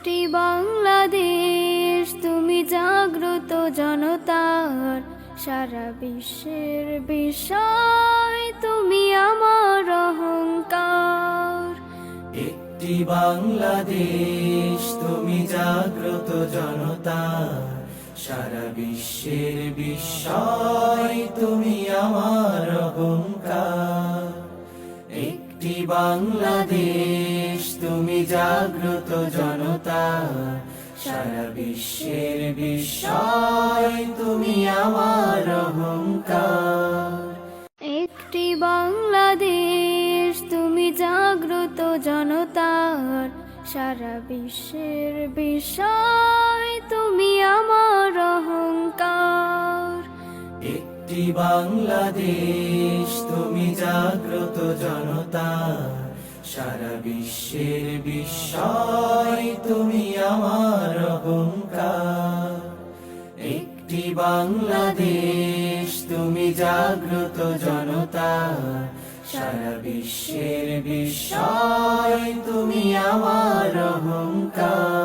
একটি বাংলাদেশ তুমি জাগ্রত জনতার, সারা বিশ্বের বিষয় তুমি আমার অহংকার। একটি বাংলাদেশ তুমি জাগ্রত জনতার, সারা বিশ্বের বিস্ময় তুমি আমার অহংকার। একটি বাংলাদেশ তুমি জাগ্রত জনতার, সারা বিশ্বের বিস্ময় তুমি আমার অহংকার। একটি বাংলাদেশ তুমি জাগ্রত জনতার, সারা বিশ্বের বিষয় তুমি আমার অহংকার। একটি বাংলাদেশ তুমি জাগ্রত জনতার, সারা বিশ্বের বিস্ময় তুমি আমার অহংকার। একটি বাংলাদেশ তুমি জাগ্রত জনতার, সারা বিশ্বের বিস্ময় তুমি আমার অহংকার।